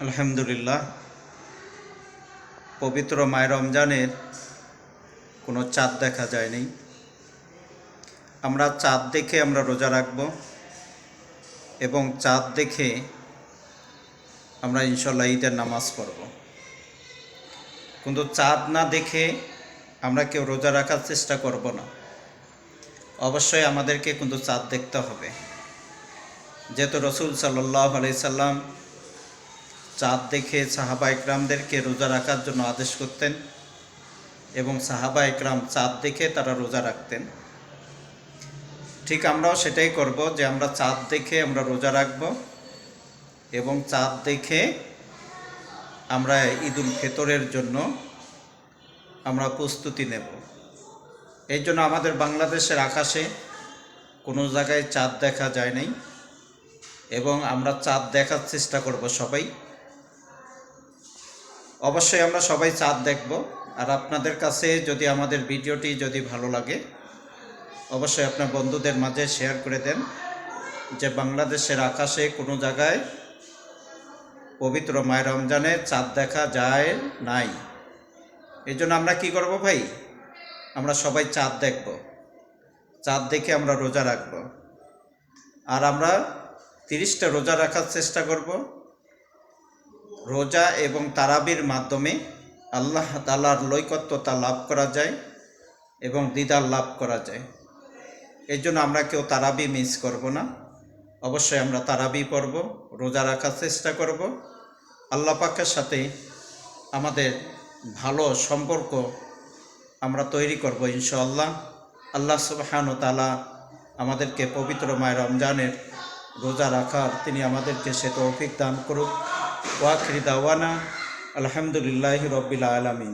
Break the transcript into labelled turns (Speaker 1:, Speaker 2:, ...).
Speaker 1: আলহামদুলিল্লাহ, পবিত্র মাহে রমজানের কোনো চাঁদ দেখা যায়নি। আমরা চাঁদ দেখে আমরা রোজা রাখব এবং চাঁদ দেখে আমরা ইনশাল্লাহ ঈদের নামাজ পড়ব। কিন্তু চাঁদ না দেখে আমরা কেউ রোজা রাখার চেষ্টা করব না। অবশ্যই আমাদেরকে কিন্তু চাঁদ দেখতে হবে, যেহেতু রসুল সাল্লাল্লাহু আলাইহি সাল্লাম চাঁদ দেখে সাহাবা ইকরামদেরকে রোজা রাখার জন্য আদেশ করতেন এবং সাহাবা ইকরাম চাঁদ দেখে তারা রোজা রাখতেন। ঠিক আমরাও সেটাই করব, যে আমরা চাঁদ দেখে আমরা রোজা রাখব এবং চাঁদ দেখে আমরা ঈদুল ফিতরের জন্য আমরা প্রস্তুতি নেব। এই জন্য আমাদের বাংলাদেশের আকাশে কোনো জায়গায় চাঁদ দেখা যায় নাই এবং আমরা চাঁদ দেখার চেষ্টা করব সবাই। অবশ্যই আমরা সবাই চাঁদ দেখব। আর আপনাদের কাছে যদি আমাদের ভিডিওটি যদি ভালো লাগে, অবশ্যই আপনার বন্ধুদের মাঝে শেয়ার করে দেন, যে বাংলাদেশের আকাশে কোনো জায়গায় পবিত্র মাহে রমজানে চাঁদ দেখা যায় নাই। এই জন্য আমরা কি করব ভাই, আমরা সবাই চাঁদ দেখব, চাঁদ দেখে আমরা রোজা রাখব। আর আমরা 30টা রোজা রাখার চেষ্টা করব। রোজা এবং তারাবির মাধ্যমে আল্লাহ তাআলার লৈকত্যতা লাভ করা যায় এবং দিদার লাভ করা যায়। এই জন্য আমরা কেউ তারাবি মিস করব না। অবশ্যই আমরা তারাবি পড়ব, রোজা রাখার চেষ্টা করব। আল্লাহ পাকের সাথে আমাদের ভালো সম্পর্ক আমরা তৈরি করব ইনশাআল্লাহ। আল্লাহ সুবহানাহু ওয়া তাআলা আমাদেরকে পবিত্র মাহে রমজানের রোজা রাখার তিনি আমাদেরকে সে তৌফিক দান করুক। ওয়া আখিরু দাওয়ানা আলহামদুলিল্লাহি রাব্বিল আলামিন।